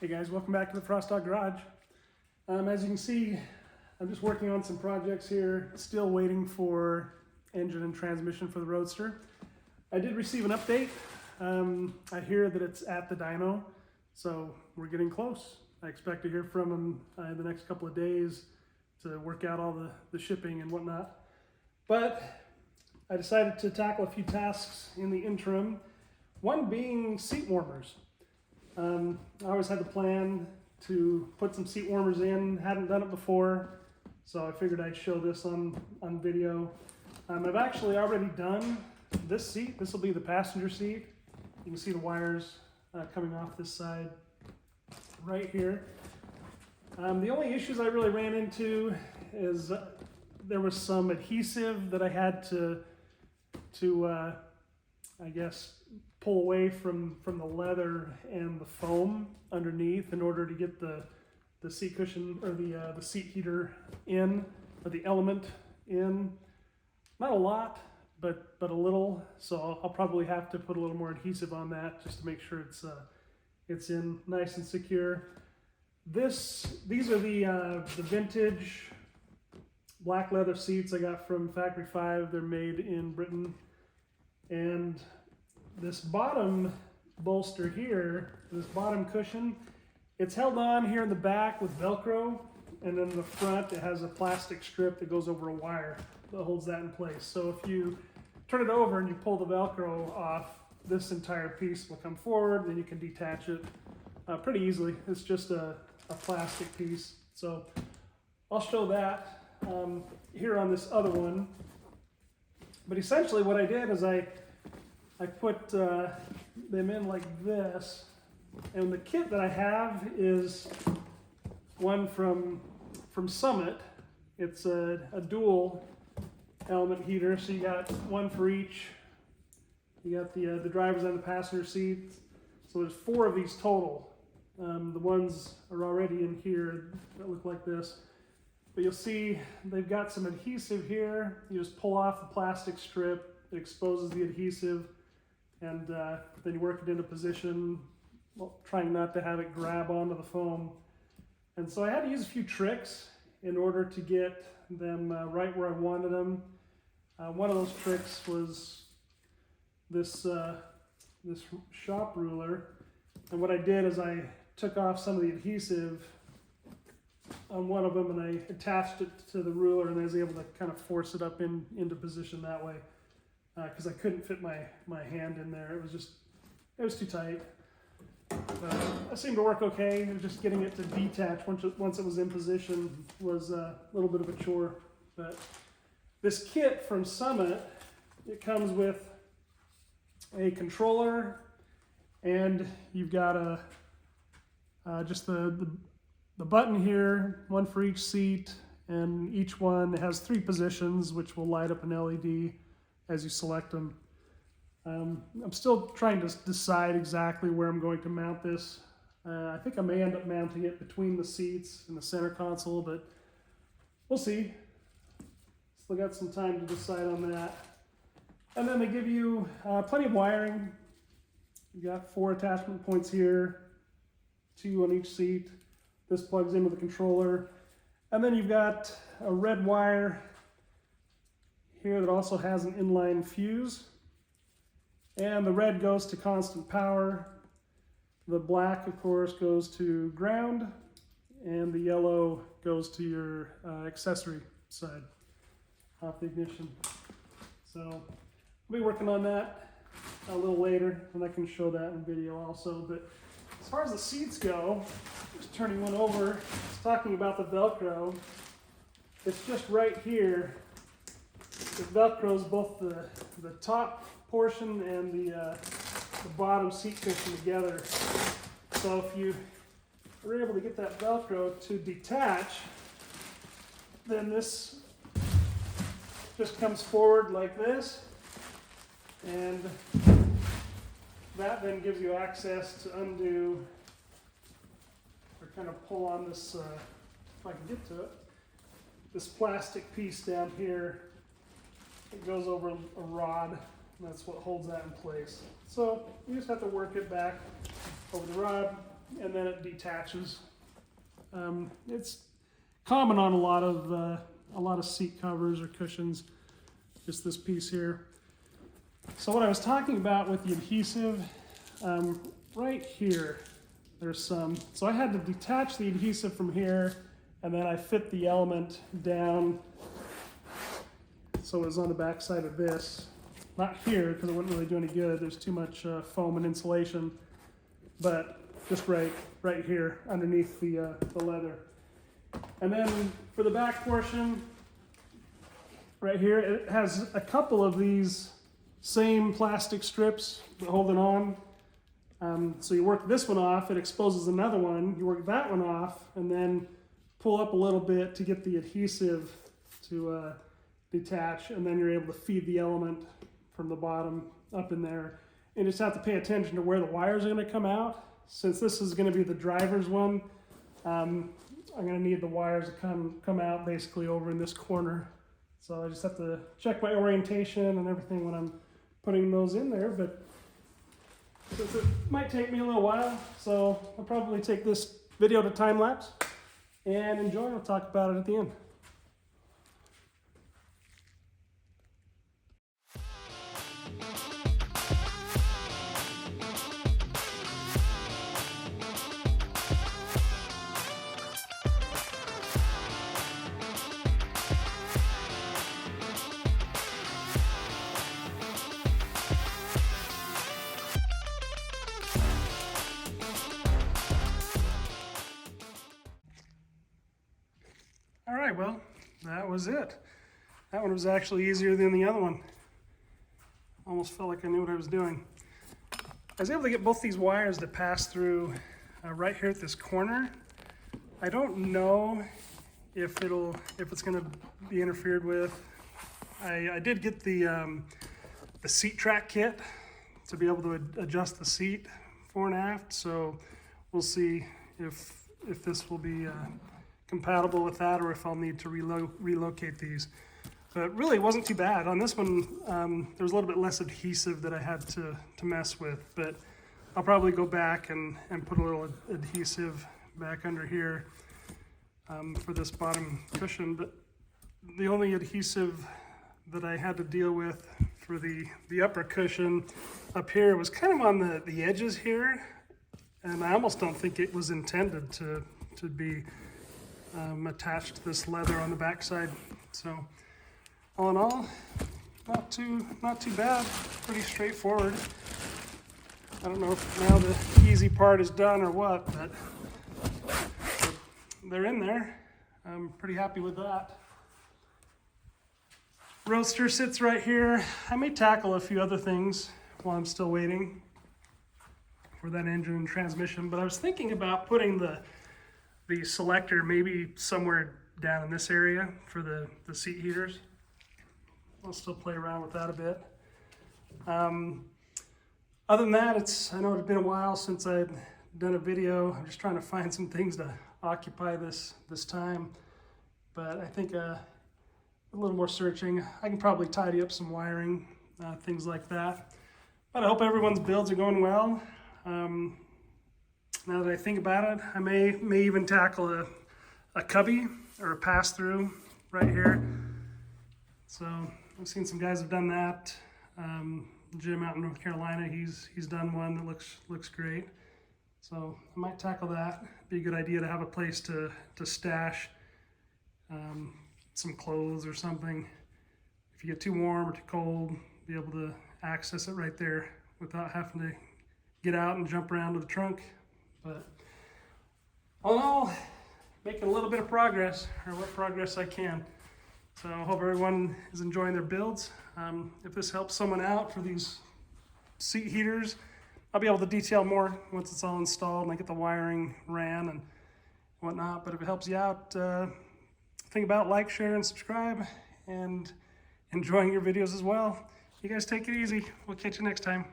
Hey guys, welcome back to the Frost Dog Garage. As you can see, I'm just working on some projects here, still waiting for engine and transmission for the Roadster. I did receive an update. I hear that it's at the dyno, so we're getting close. I expect to hear from them in the next couple of days to work out all the shipping and whatnot. But I decided to tackle a few tasks in the interim, one being seat warmers. I always had the plan to put some seat warmers in, hadn't done it before, so I figured I'd show this on video. I've actually already done this seat. This will be the passenger seat. You can see the wires coming off this side right here. The only issues I really ran into is there was some adhesive that I had to I guess, pull away from the leather and the foam underneath in order to get the seat cushion or the seat heater in, or the element in. Not a lot, but a little. So I'll probably have to put a little more adhesive on that just to make sure it's in nice and secure. These are the vintage black leather seats I got from Factory 5. They're made in Britain. And this bottom bolster here, this bottom cushion, it's held on here in the back with Velcro, and then in the front it has a plastic strip that goes over a wire that holds that in place. So if you turn it over and you pull the Velcro off, this entire piece will come forward, then you can detach it pretty easily. It's just a plastic piece. So I'll show that here on this other one. But essentially what I did is I put them in like this, and the kit that I have is one from Summit. It's a dual element heater, so you got one for each. You got the driver's and the passenger seat, so there's 4 of these total. The ones are already in here that look like this. But you'll see they've got some adhesive here. You just pull off the plastic strip, it exposes the adhesive, and then you work it into position, trying not to have it grab onto the foam. And so I had to use a few tricks in order to get them right where I wanted them. One of those tricks was this shop ruler. And what I did is I took off some of the adhesive on one of them, and I attached it to the ruler, and I was able to kind of force it up into position that way, because I couldn't fit my hand in there. It was too tight. It seemed to work okay. It was just getting it to detach once it was in position was a little bit of a chore. But this kit from Summit, it comes with a controller, and you've got just the button here, one for each seat, and each one has 3 positions which will light up an LED as you select them. I'm still trying to decide exactly where I'm going to mount this. I think I may end up mounting it between the seats and the center console, but we'll see. Still got some time to decide on that. And then they give you plenty of wiring. You got 4 attachment points here, 2 on each seat. This plugs into the controller. And then you've got a red wire here that also has an inline fuse. And the red goes to constant power. The black, of course, goes to ground. And the yellow goes to your accessory side, off the ignition. So I'll be working on that a little later, and I can show that in video also. But as far as the seats go, just turning one over, it's talking about the Velcro. It's just right here. It Velcros both the top portion and the bottom seat cushion together. So if you are able to get that Velcro to detach, then this just comes forward like this, and that then gives you access to undo or kind of pull on this, if I can get to it, this plastic piece down here. It goes over a rod, and that's what holds that in place. So you just have to work it back over the rod, and then it detaches. It's common on a lot of seat covers or cushions, just this piece here. So what I was talking about with the adhesive, right here, there's some. So I had to detach the adhesive from here, and then I fit the element down so it was on the back side of this. Not here, because it wouldn't really do any good. There's too much foam and insulation, but just right here underneath the leather. And then for the back portion, right here, it has a couple of these same plastic strips holding on. So you work this one off, it exposes another one. You work that one off, and then pull up a little bit to get the adhesive to detach, and then you're able to feed the element from the bottom up in there. And you just have to pay attention to where the wires are going to come out. Since this is going to be the driver's one, I'm going to need the wires to come out basically over in this corner. So I just have to check my orientation and everything when I'm putting those in there. But since it might take me a little while, so I'll probably take this video to time lapse and enjoy. I'll talk about it at the end. All right, well, that was it. That one was actually easier than the other one. Almost felt like I knew what I was doing. I was able to get both these wires to pass through right here at this corner. I don't know if it's going to be interfered with. I did get the seat track kit to be able to adjust the seat fore and aft, so we'll see if this will be compatible with that, or if I'll need to relocate these. But really, it wasn't too bad. On this one, there was a little bit less adhesive that I had to mess with, but I'll probably go back and put a little adhesive back under here for this bottom cushion. But the only adhesive that I had to deal with for the upper cushion up here was kind of on the edges here, and I almost don't think it was intended to be attached to this leather on the backside. So all in all, not too bad, pretty straightforward. I don't know if now the easy part is done or what, but they're in there. I'm pretty happy with that. Roadster sits right here. I may tackle a few other things while I'm still waiting for that engine and transmission, but I was thinking about putting the selector maybe somewhere down in this area for the seat heaters. I'll still play around with that a bit. Other than that, I know it's been a while since I've done a video. I'm just trying to find some things to occupy this time, but I think a little more searching. I can probably tidy up some wiring, things like that. But I hope everyone's builds are going well. Now that I think about it, I may even tackle a cubby or a pass-through right here. So I've seen some guys have done that. Jim out in North Carolina, he's done one that looks great. So I might tackle that. Be a good idea to have a place to stash some clothes or something. If you get too warm or too cold, be able to access it right there without having to get out and jump around to the trunk. But all in all, making a little bit of progress, or what progress I can. So I hope everyone is enjoying their builds. If this helps someone out for these seat heaters, I'll be able to detail more once it's all installed and I get the wiring ran and whatnot. But if it helps you out, think about like, share, and subscribe, and enjoying your videos as well. You guys take it easy. We'll catch you next time.